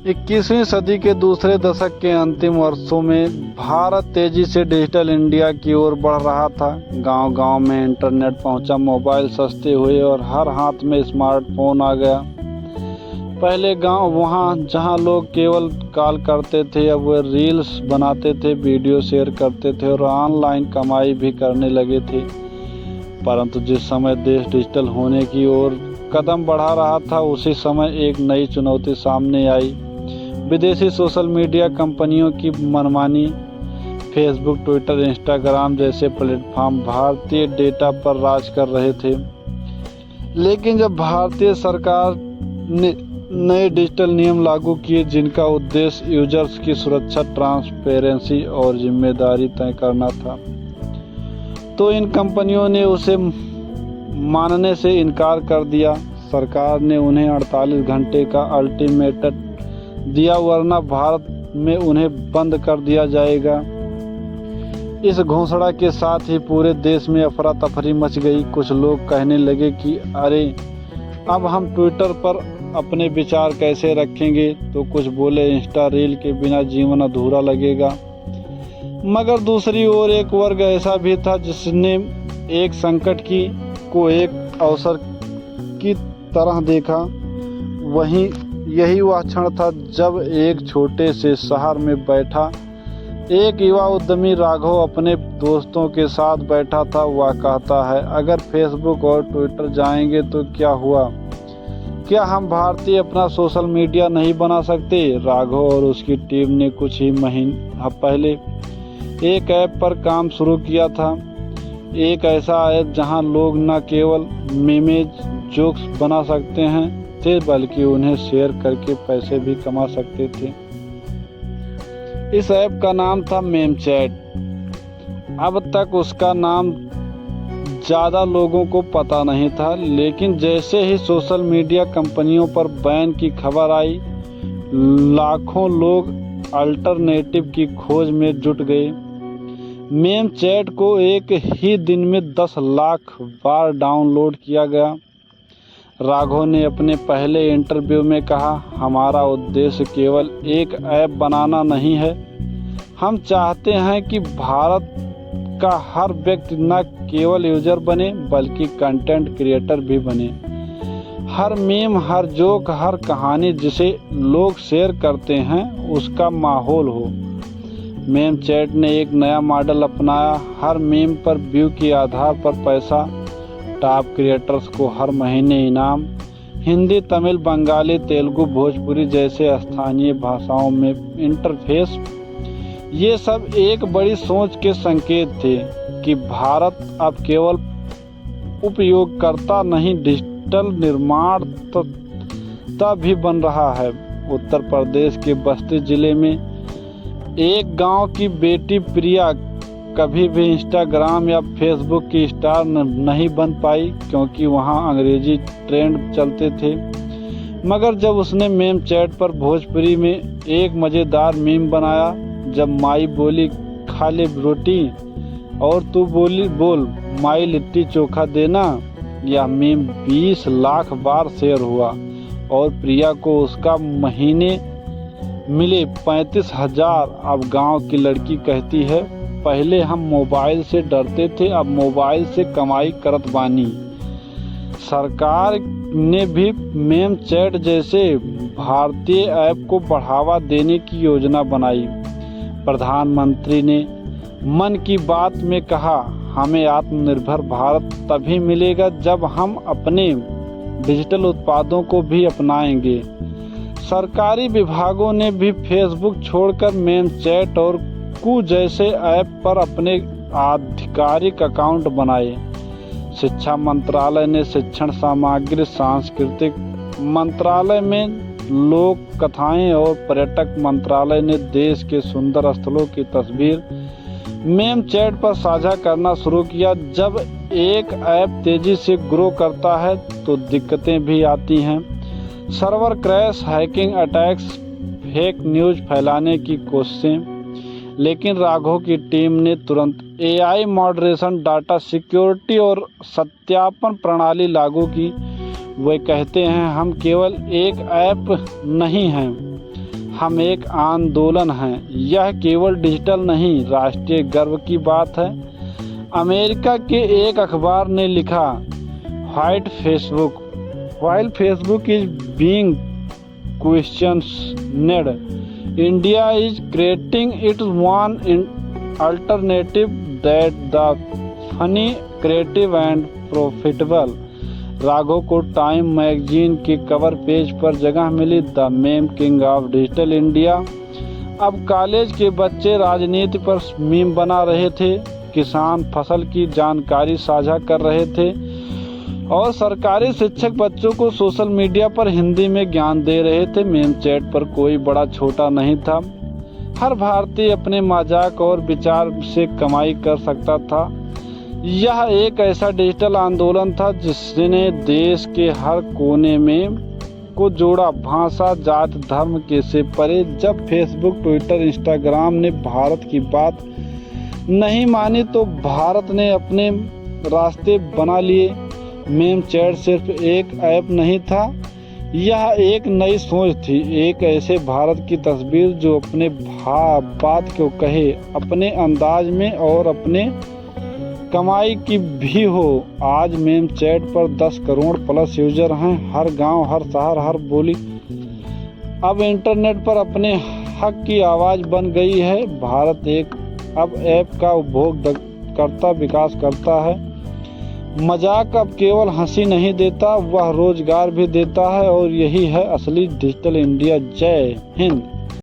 21वीं सदी के दूसरे दशक के अंतिम वर्षों में भारत तेजी से डिजिटल इंडिया की ओर बढ़ रहा था। गांव-गांव में इंटरनेट पहुंचा, मोबाइल सस्ते हुए और हर हाथ में स्मार्टफोन आ गया। पहले गांव वहां जहां लोग केवल कॉल करते थे, अब वे रील्स बनाते थे, वीडियो शेयर करते थे और ऑनलाइन कमाई भी करने लगे थे। परंतु जिस समय देश डिजिटल होने की ओर कदम बढ़ा रहा था, उसी समय एक नई चुनौती सामने आई। विदेशी सोशल मीडिया कंपनियों की मनमानी। फेसबुक, ट्विटर, इंस्टाग्राम जैसे प्लेटफॉर्म भारतीय डेटा पर राज कर रहे थे। लेकिन जब भारतीय सरकार ने नए डिजिटल नियम लागू किए जिनका उद्देश्य यूजर्स की सुरक्षा, ट्रांसपेरेंसी और जिम्मेदारी तय करना था, तो इन कंपनियों ने उसे मानने से इनकार कर दिया। सरकार ने उन्हें 48 घंटे का अल्टीमेटम दिया, वरना भारत में उन्हें बंद कर दिया जाएगा। इस घोषणा के साथ ही पूरे देश में अफरा तफरी मच गई। कुछ लोग कहने लगे कि अरे अब हम ट्विटर पर अपने विचार कैसे रखेंगे, तो कुछ बोले इंस्टा रील के बिना जीवन अधूरा लगेगा। मगर दूसरी ओर एक वर्ग ऐसा भी था जिसने एक संकट को एक अवसर की तरह देखा। यही वह क्षण था जब एक छोटे से शहर में बैठा एक युवा उद्यमी राघव अपने दोस्तों के साथ बैठा था। वह कहता है, अगर फेसबुक और ट्विटर जाएंगे तो क्या हुआ? क्या हम भारतीय अपना सोशल मीडिया नहीं बना सकते? राघव और उसकी टीम ने कुछ ही महीना पहले एक ऐप पर काम शुरू किया था। एक ऐसा ऐप जहां लोग न केवल मीमेज, जोक्स बना सकते थे, बल्कि उन्हें शेयर करके पैसे भी कमा सकते थे। इस ऐप का नाम था मेमचैट। अब तक उसका नाम ज़्यादा लोगों को पता नहीं था, लेकिन जैसे ही सोशल मीडिया कंपनियों पर बैन की खबर आई, लाखों लोग अल्टरनेटिव की खोज में जुट गए। मेमचैट को एक ही दिन में 10 लाख बार डाउनलोड किया गया। राघव ने अपने पहले इंटरव्यू में कहा, हमारा उद्देश्य केवल एक ऐप बनाना नहीं है। हम चाहते हैं कि भारत का हर व्यक्ति न केवल यूजर बने, बल्कि कंटेंट क्रिएटर भी बने। हर मीम, हर जोक, हर कहानी जिसे लोग शेयर करते हैं, उसका माहौल हो। मेमचैट ने एक नया मॉडल अपनाया। हर मीम पर व्यू के आधार पर पैसा, टॉप क्रिएटर्स को हर महीने इनाम, हिंदी, तमिल, बंगाली, तेलुगु, भोजपुरी जैसे स्थानीय भाषाओं में इंटरफेस। ये सब एक बड़ी सोच के संकेत थे कि भारत अब केवल उपयोगकर्ता नहीं, डिजिटल निर्माता भी बन रहा है। उत्तर प्रदेश के बस्ती जिले में एक गांव की बेटी प्रिया कभी भी इंस्टाग्राम या फेसबुक की स्टार नहीं बन पाई, क्योंकि वहां अंग्रेजी ट्रेंड चलते थे। मगर जब उसने मेमचैट पर भोजपुरी में एक मज़ेदार मीम बनाया, जब माई बोली खा ले रोटी और तू बोल माई लिट्टी चोखा देना, यह मीम 20 लाख बार शेयर हुआ और प्रिया को उसका महीने मिले 35,000। अब गांव की लड़की कहती है, पहले हम मोबाइल से डरते थे, अब मोबाइल से कमाई करत बानी। सरकार ने भी मेमचैट जैसे भारतीय ऐप को बढ़ावा देने की योजना बनाई। प्रधानमंत्री ने मन की बात में कहा, हमें आत्मनिर्भर भारत तभी मिलेगा जब हम अपने डिजिटल उत्पादों को भी अपनाएंगे। सरकारी विभागों ने भी फेसबुक छोड़कर मेमचैट और जैसे ऐप पर अपने आधिकारिक अकाउंट बनाए। शिक्षा मंत्रालय ने शिक्षण सामग्री, सांस्कृतिक मंत्रालय में लोक कथाएं और पर्यटक मंत्रालय ने देश के सुंदर स्थलों की तस्वीर मेमचैट पर साझा करना शुरू किया। जब एक ऐप तेजी से ग्रो करता है तो दिक्कतें भी आती हैं। Server crash, hacking attacks, fake news फैलाने की कोशिशें। लेकिन राघव की टीम ने तुरंत AI मॉडरेशन, डाटा सिक्योरिटी और सत्यापन प्रणाली लागू की। वे कहते हैं, हम केवल एक ऐप नहीं हैं, हम एक आंदोलन हैं। यह केवल डिजिटल नहीं, राष्ट्रीय गर्व की बात है। अमेरिका के एक अखबार ने लिखा, While Facebook is being questioned, India is creating its own alternative that the funny, creative and profitable। Raghav को टाइम मैगजीन के कवर पेज पर जगह मिली, the meme king of digital India. अब कॉलेज के बच्चे राजनीति पर मीम बना रहे थे, किसान फसल की जानकारी साझा कर रहे थे और सरकारी शिक्षक बच्चों को सोशल मीडिया पर हिंदी में ज्ञान दे रहे थे। मेम चैट पर कोई बड़ा छोटा नहीं था। हर भारतीय अपने मजाक और विचार से कमाई कर सकता था। यह एक ऐसा डिजिटल आंदोलन था जिसने देश के हर कोने में को जोड़ा, भाषा, जात, धर्म के से परे। जब फेसबुक, ट्विटर, इंस्टाग्राम ने भारत की बात नहीं मानी तो भारत ने अपने रास्ते बना लिए। मेम चैट सिर्फ एक ऐप नहीं था, यह एक नई सोच थी, एक ऐसे भारत की तस्वीर जो अपने बात को कहे अपने अंदाज में और अपने कमाई की भी हो। आज मेम चैट पर 10 करोड़ प्लस यूजर हैं, हर गांव, हर शहर, हर बोली अब इंटरनेट पर अपने हक की आवाज़ बन गई है। भारत एक अब ऐप का उपभोग करता, विकास करता है। मजाक अब केवल हंसी नहीं देता, वह रोजगार भी देता है और यही है असली डिजिटल इंडिया। जय हिंद।